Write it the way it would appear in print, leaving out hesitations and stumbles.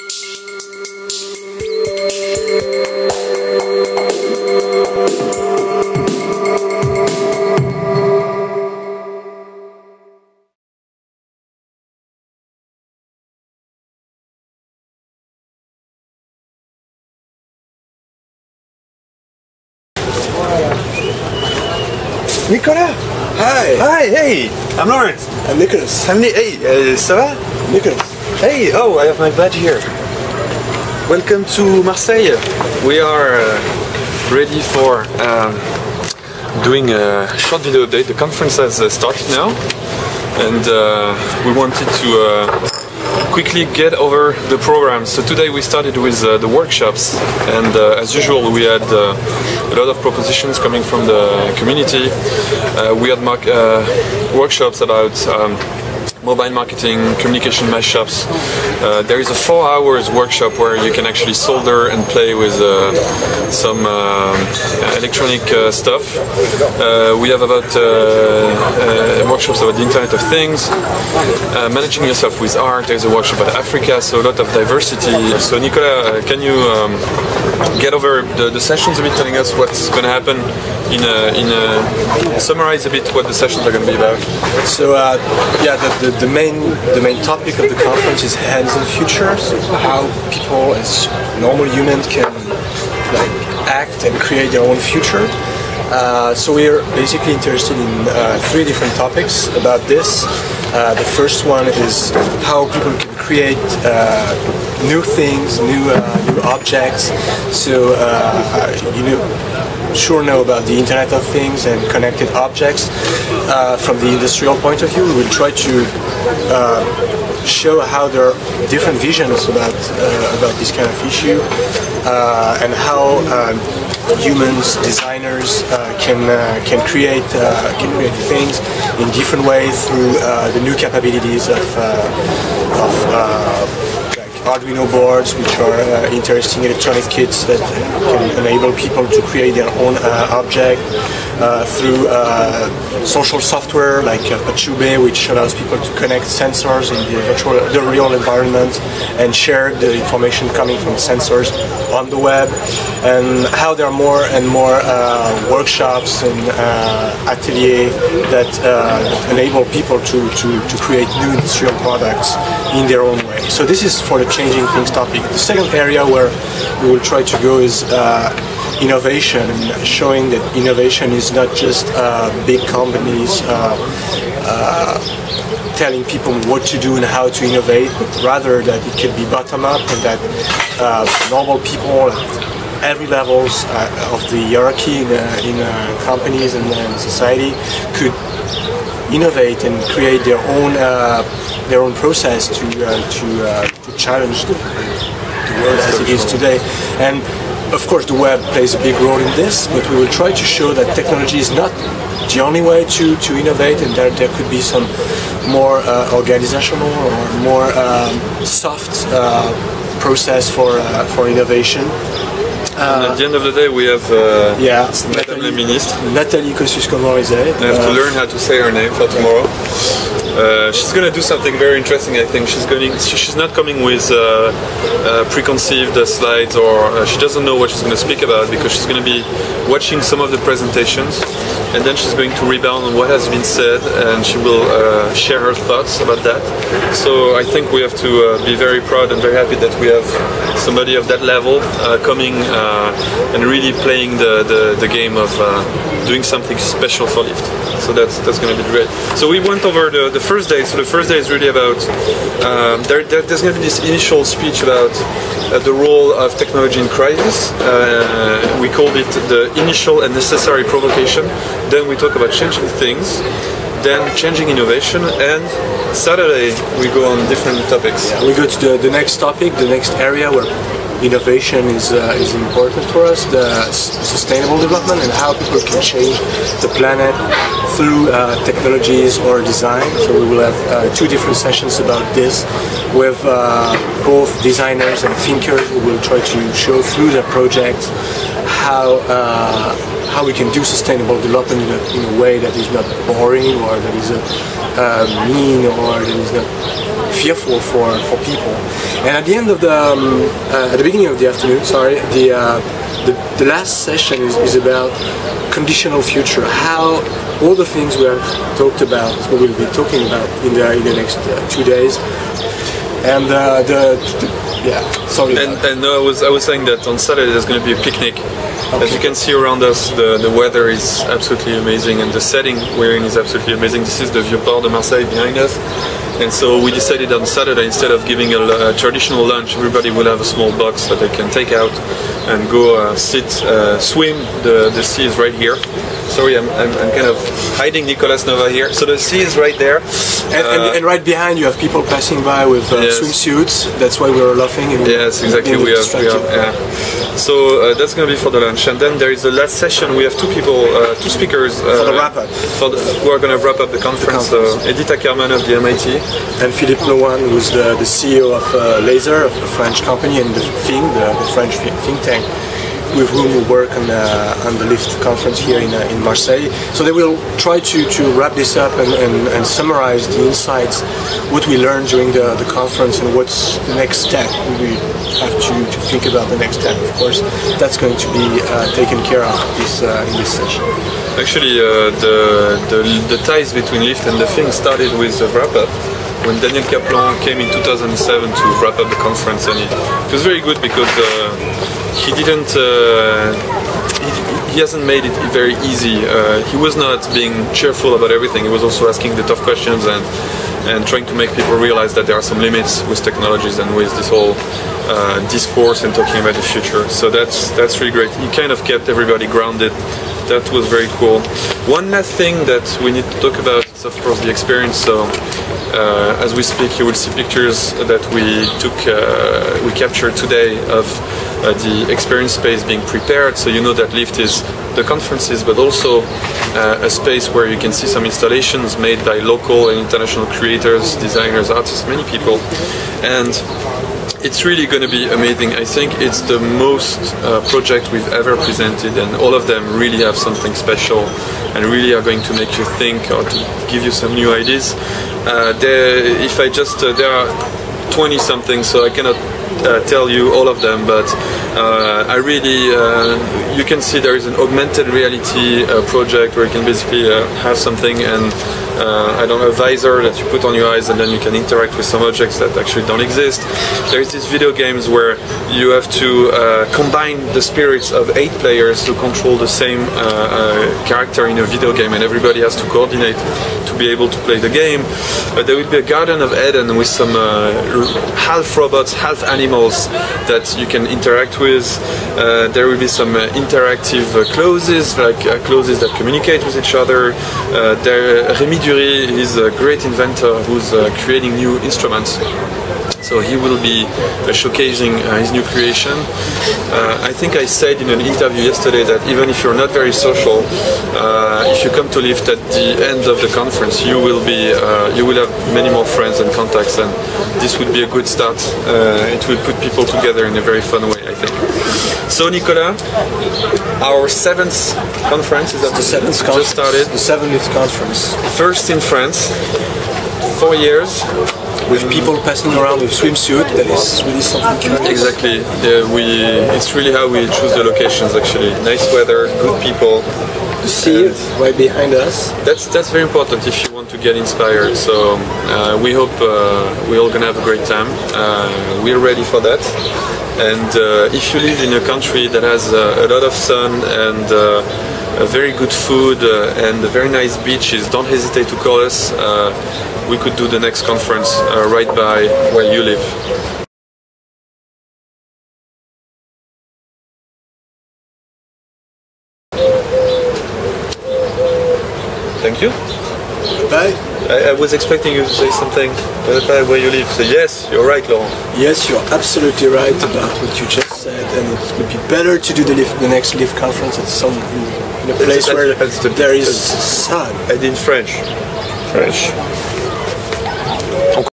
Nicolas! Hi! Hi, hey! I'm Laurent. I'm Nicolas. Hey, ça va? Nicolas. Hey, oh, I have my badge here. Welcome to Marseille. We are ready for doing a short video update. The conference has started now, and we wanted to quickly get over the program. So today we started with the workshops, and as usual we had a lot of propositions coming from the community. We had workshops about mobile marketing, communication mashups. There is a 4 hours workshop where you can actually solder and play with some electronic stuff. We have about workshops about the Internet of Things, managing yourself with art. There's a workshop about Africa, so a lot of diversity. So Nicolas, can you get over the sessions a bit, telling us what's going to happen summarize a bit what the sessions are going to be about? So yeah, the main topic of the conference is hands-on future. So how people as normal humans can act and create their own future. So we're basically interested in 3 different topics about this. The first one is how people can create new things, new objects. So you know about the Internet of Things and connected objects. From the industrial point of view, we will try to show how there are different visions about this kind of issue and how humans, designers can create things in different ways through the new capabilities of Arduino boards, which are interesting electronic kits that can enable people to create their own object, through social software like Pachube, which allows people to connect sensors in the real environment and share the information coming from sensors on the web, and how there are more and more workshops and ateliers that enable people to create new industrial products in their own way. So this is for the changing things topic. The second area where we will try to go is innovation, and showing that innovation is not just big companies telling people what to do and how to innovate, but rather that it can be bottom up, and that normal people at every levels of the hierarchy in companies and society could innovate and create their own process to challenge the world as it is today. And of course the web plays a big role in this, but we will try to show that technology is not the only way to innovate, and there could be some more organizational or more soft process for innovation. And at the end of the day we have Madame la Ministre. Nathalie Kosciusko-Morizet. I have to learn how to say her name for tomorrow. She's going to do something very interesting, I think. She's not coming with preconceived slides, or she doesn't know what she's going to speak about, because she's going to be watching some of the presentations, and then she's going to rebound on what has been said, and she will share her thoughts about that. So I think we have to be very proud and very happy that we have somebody of that level coming and really playing the game of doing something special for Lift. So that's going to be great. So we went over the first day. So the first day is really about there's going to be this initial speech about the role of technology in crisis. We called it the initial and necessary provocation. Then we talk about changing things, then changing innovation, and Saturday we go on different topics. Yeah, we go to the next topic, the next area where innovation is important for us, the sustainable development, and how people can change the planet through technologies or design. So we will have 2 different sessions about this with both designers and thinkers who will try to show through their projects how we can do sustainable development in a way that is not boring, or that is mean, or that is not fearful for people. And at the end of the at the beginning of the afternoon, the last session is about conditional future. How all the things we have talked about, we will be talking about in the next 2 days. And sorry. And no, I was saying that on Saturday there's going to be a picnic. Okay. As you can see around us, the weather is absolutely amazing, and the setting we're in is absolutely amazing. This is the Vieux-Port de Marseille behind us. And so we decided on Saturday, instead of giving a traditional lunch, everybody will have a small box that they can take out and go swim. The sea is right here. Sorry, I'm kind of hiding Nicolas Nova here. So the sea is right there. And right behind you have people passing by with swimsuits. That's why we were laughing. Yes, exactly. We have, yeah. So that's going to be for the lunch. And then there is the last session. We have two speakers. For the wrap-up. Who are going to wrap up the conference. Edith Ackerman of the MIT. And Philippe Lewan, who's the CEO of Laser, of the French company, and the French think tank, with whom we work on the Lift conference here in Marseille. So they will try to wrap this up and summarize the insights, what we learned during the conference, and what's the next step. We have to think about the next step. Of course, that's going to be taken care of in this session. Actually, the ties between Lift and the thing started with the wrap-up. When Daniel Kaplan came in 2007 to wrap up the conference, and it was very good because he didn't. He hasn't made it very easy. He was not being cheerful about everything. He was also asking the tough questions and trying to make people realize that there are some limits with technologies and with this whole discourse and talking about the future. So that's really great. He kind of kept everybody grounded. That was very cool. One last thing that we need to talk about is, of course, the experience. So as we speak, you will see pictures that we captured today of the experience space being prepared. So you know that Lift is the conferences, but also a space where you can see some installations made by local and international creators, designers, artists, many people. And it's really going to be amazing. I think it's the most project we've ever presented, and all of them really have something special and really are going to make you think or to give you some new ideas. There are 20 something, so I cannot tell you all of them, but you can see there is an augmented reality project where you can basically have something and a visor that you put on your eyes, and then you can interact with some objects that actually don't exist. There's these video games where you have to combine the spirits of 8 players to control the same character in a video game, and everybody has to coordinate to be able to play the game. There will be a Garden of Eden with some half robots, half animals that you can interact with. There will be some interactive closes, like closes that communicate with each other. Rémi Dury is a great inventor who's creating new instruments. So he will be showcasing his new creation. I think I said in an interview yesterday that even if you're not very social, if you come to Lift at the end of the conference, you will have many more friends and contacts, and this would be a good start. It will put people together in a very fun way, I think. So Nicolas, our 7th conference, is that the 7th conference? Just started. The 7th conference. First in France, 4 years. With people passing around with swimsuit, that is really something curious. Exactly. It's really how we choose the locations, actually. Nice weather, good people. To see it right behind us. That's very important if you want to get inspired. So we hope we're all gonna have a great time. We're ready for that. And if you live in a country that has a lot of sun and very good food and very nice beaches, don't hesitate to call us. We could do the next conference right by where you live. Thank you. Bye. I was expecting you to say something by where you live. So yes, you're right, Laurent. Yes, you're absolutely right about what you just said, and it would be better to do the next Lift conference at in a place where there is sun. And in French.